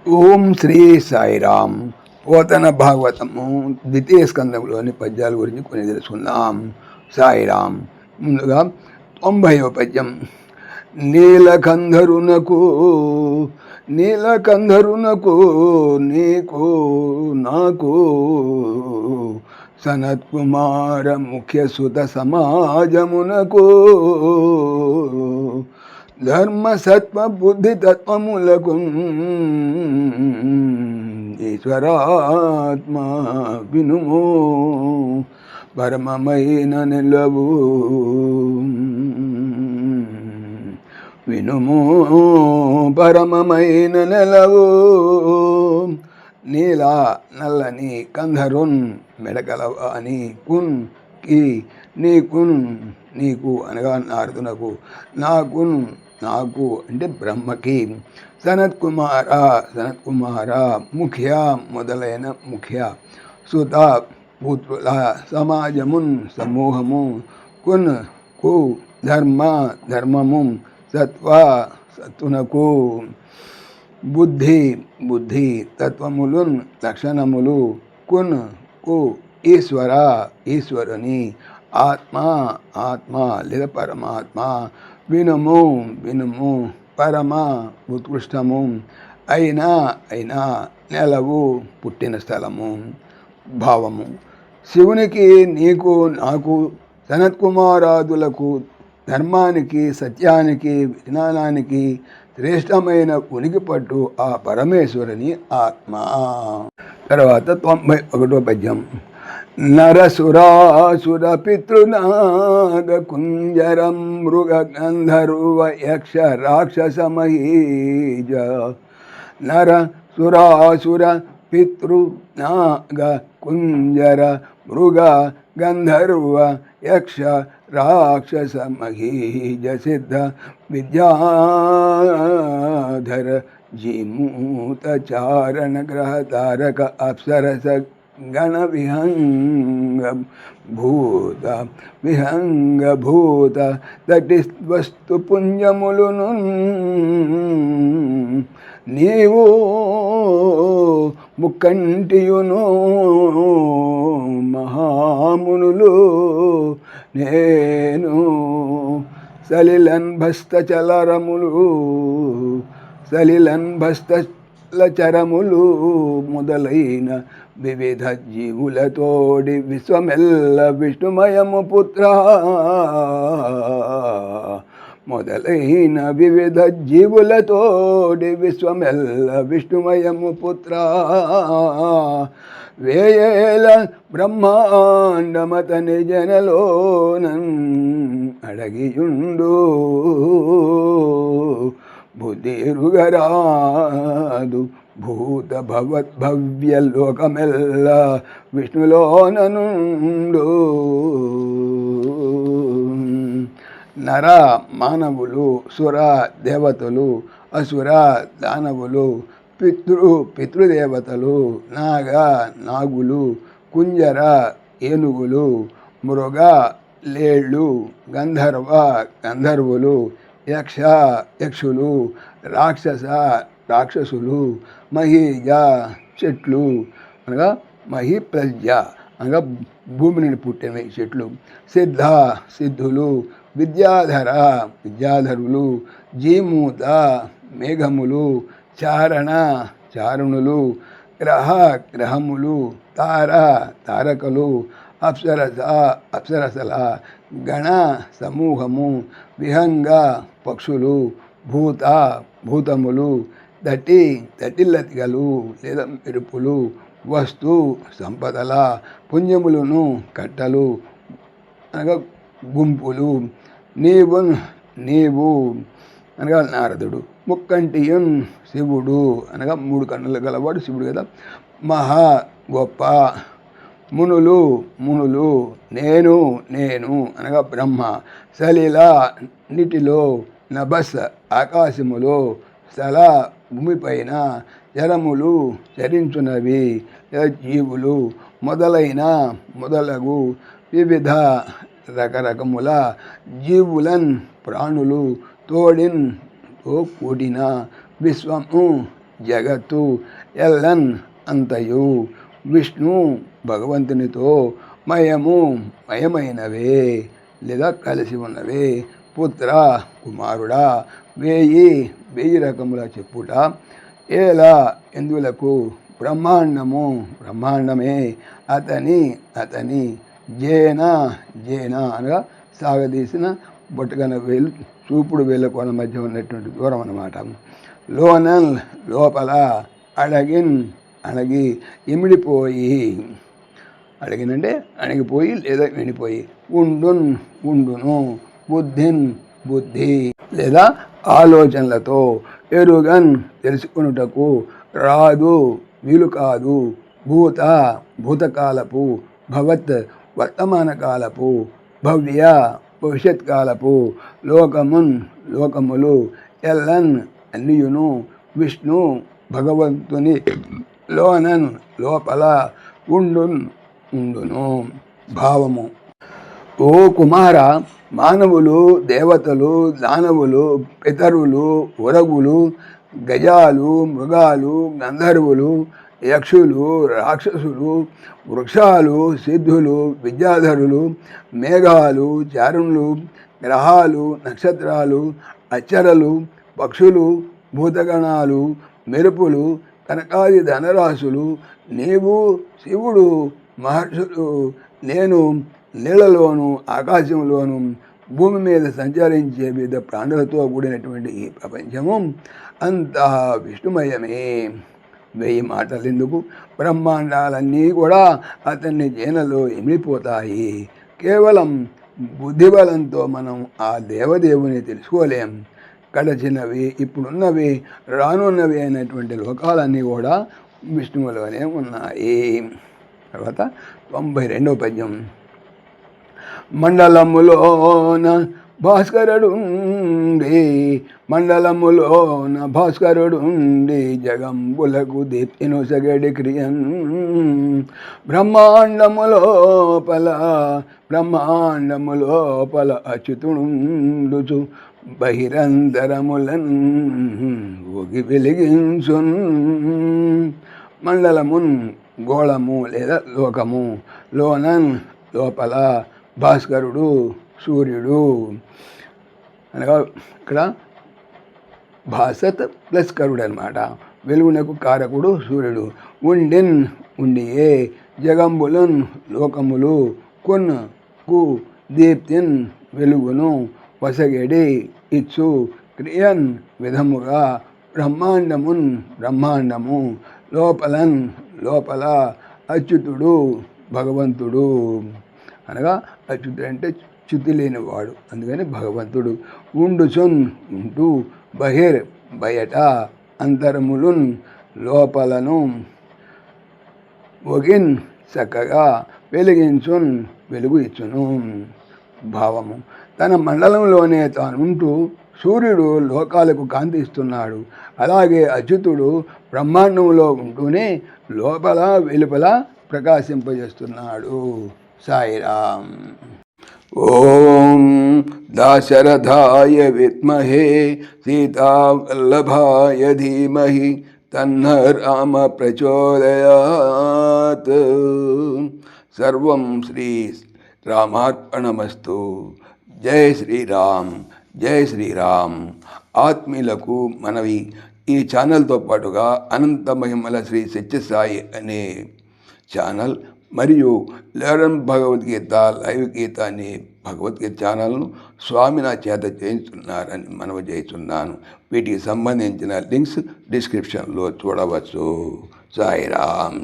ఓం శ్రీ సాయిరామ్. పోతన భాగవతము ద్వితీయ స్కందంలోని పద్యాల గురించి కొన్ని తెలుసుకుందాం. సాయిరామ్. ముందుగా 90వ పద్యం. నీలకంధరునకు నీకు నాకు సనత్కుమార ముఖ్యసుత సమాజమునకు ధర్మ సత్వ బుద్ధి తత్వములకు ఈశ్వరాత్మ వినుము పరమమైన నిలవు పరమమైన నెలవు. నీల నల్లని కంధరున్ మెడకలవాని కున్ కి నీకు అనగా నారదునకు నాకు అంటే బ్రహ్మకి సనత్కుమార ముఖ్య మొదలైన ముఖ్య సుత పుత్రుల సమాజమున్ సమూహము కు ధర్మము సత్తునకు బుద్ధి తత్వములున్ లక్షణములు కు ఈశ్వరుని ఆత్మ లేదా పరమాత్మ వినుము పరమ ఉత్కృష్టము అయినా నెలవు పుట్టిన స్థలము. భావము. శివునికి నీకు నాకు సనత్కుమారాదులకు ధర్మానికి సత్యానికి విజ్ఞానానికి శ్రేష్టమైన ఉనికి పట్టు ఆ పరమేశ్వరుని ఆత్మ. తర్వాత 91వ పద్యం. నరసురాసుర పితృనాగ కుంజరం మృగ గంధర్వ యక్ష రాక్షస మహీజ. నరసురాసుర పితృనాగ కుంజర మృగ గంధర్వ యక్ష రాక్షస మహీజ సిద్ధ విద్యాధర జీమూత చారణ గ్రహ తారక అప్సరస గణ విహంగ భూత తటి వస్తు పుంజములును నీవు ముక్కంటియును మహామునులు నేను సలిలన్ భస్తచరములు మొదలైన వివిధ జీవులతోడి విశ్వమెల్ల విష్ణుమయము పుత్ర. మొదలైన వివిధ జీవులతోడి విశ్వమెల్ల విష్ణుమయము పుత్ర. వేయేల బ్రహ్మాండమతని జనలోనం అడగియుండు బుద్ధిరుగరాదు భూత భవద్భవ్య లోకమెల్ల విష్ణులోననుండు. నర మానవులు, సుర దేవతలు, అసుర దానవులు, పితృదేవతలు, నాగులు, కుంజర ఏనుగులు, మృగ లేళ్ళు, గంధర్వులు, యక్షులు, రాక్షసులు, మహీజ చెట్లు అనగా మహీప్రజ్ఞ అనగా భూమిని పుట్టినవి చెట్లు, సిద్ధులు, విద్యాధరులు, జీమూత మేఘములు, చారుణులు, గ్రహములు, తారకలు, అప్సరసల గణ సమూహము, విహంగ పక్షులు, భూతములు, దటిల్లతిగలు లేదా మెరుపులు, వస్తు సంపదల పుణ్యములను కట్టలు అనగా గుంపులు, నీవు అనగా నారదుడు, ముక్కంటియున్ శివుడు అనగా 3 కన్నులు గలవాడు శివుడు కదా. మహా గొప్ప మునులు నేను అనగా బ్రహ్మ. సలిల నీటిలో, నభస్ ఆకాశములో, స్థల భూమిపైన, జరములు చరించున్నవి జీవులు మొదలగు వివిధ రకరకముల జీవులన్ ప్రాణులు తో కూడిన విశ్వము జగత్తు ఎల్లన్ అంతయు విష్ణు భగవంతునితో మయమైనవే లేదా కలిసి ఉన్నవే. పుత్ర కుమారుడా వెయ్యి రకముల చెప్పుట ఏలా ఎందులకు బ్రహ్మాండమే అతని జేన అనగా సాగదీసిన బొట్టగన వేలు చూపుడు వేళ్ళ కోణ మధ్య ఉన్నటువంటి దూరం అన్నమాట. లోపల అణగి ఇమిడిపోయి, అడిగినంటే అణిగిపోయి లేదా విడిపోయి, ఉండును బుద్ధి లేదా ఆలోచనలతో, ఎరుగన్ తెలుసుకొనుటకు, రాదు వీలు కాదు, భూతకాలపు, భవత్ వర్తమాన కాలపు, భవ్య భవిష్యత్ కాలపు, లోకములు ఎల్లన్ అన్నియును, విష్ణు భగవంతుని లోపల ఉండును. భావము. ఓ కుమార, మానవులు, దేవతలు, దానవులు, పితరులు, ఉరగులు, గజాలు, మృగాలు, గంధర్వులు, యక్షులు, రాక్షసులు, వృక్షాలు, సిద్ధులు, విద్యాధరులు, మేఘాలు, చారుణులు, గ్రహాలు, నక్షత్రాలు, అచ్చరలు, పక్షులు, భూతగణాలు, మెరుపులు, కనకాది ధనరాశులు, నీవు, శివుడు, మహర్షులు, నేను, నీళ్లలోను ఆకాశంలోను భూమి మీద సంచరించే వివిధ ప్రాణులతో కూడినటువంటి ఈ ప్రపంచము అంతా విష్ణుమయమే. 1000 మాటలు ఎందుకు, బ్రహ్మాండాలన్నీ కూడా అతన్ని జేనలో ఇమిడిపోతాయి. కేవలం బుద్ధిబలంతో మనం ఆ దేవదేవుని తెలుసుకోలేం. గడచినవి, ఇప్పుడున్నవి, రానున్నవి అయినటువంటి లోకాలన్నీ కూడా విష్ణువులోనే ఉన్నాయి. తర్వాత 92వ పద్యం. మండలములోన భాస్కరుడుండి జగంబులకు దీప్తినొసగడి క్రియన్, బ్రహ్మాండములోపల అచ్యుతుండుచు బహిరంతరములన్ ఒగి వెలిగించున్. మండలమున్ గోళము లేదా లోకము, లోపల, భాస్కరుడు సూర్యుడు అనగా ఇక్కడ భాసత్ ప్లస్ కరుడు అనమాట. వెలుగునకు కారకుడు సూర్యుడు. ఉండియే జగంబులన్ లోకములు, కొన్కు దీప్తిన్ వెలుగును, వసగెడి ఇచ్చు క్రియన్ విధముగా, బ్రహ్మాండము లోపల అచ్యుతుడు భగవంతుడు అనగా అచ్యుతుడు అంటే చ్యుతి లేనివాడు, అందుకని భగవంతుడు. ఉంటూ బయట, అంతరములున్ లోపలను, ఒగిన్ చక్కగా, వెలిగించున్ వెలుగు ఇచ్చును. భావము. తన మండలంలోనే తానుంటూ సూర్యుడు లోకాలకు కాంతి ఇస్తున్నాడు. అలాగే అచ్యుతుడు బ్రహ్మాండంలో ఉంటూనే లోపల వెలుపల ప్రకాశింపజేస్తున్నాడు. సాయిరాం. ఓం దాశరథాయ విద్మహే సీతావల్లభాయ ధీమహి తన్న రామ ప్రచోదయాత్. సర్వం శ్రీ రామార్పణమస్తు. జై శ్రీరామ్, జై శ్రీరామ్. ఆత్మీయులకు మనవి, ఈ ఛానల్తో పాటుగా అనంత మహిమల శ్రీ సత్యసాయి అనే ఛానల్ మరియు లెర్న్ భగవద్గీత లైవ్ గీత అనే భగవద్గీత ఛానల్ను స్వామి నా చేత చేయించున్నారని మనవి చేస్తున్నాను. వీటికి సంబంధించిన లింక్స్ డిస్క్రిప్షన్లో చూడవచ్చు. సాయిరామ్.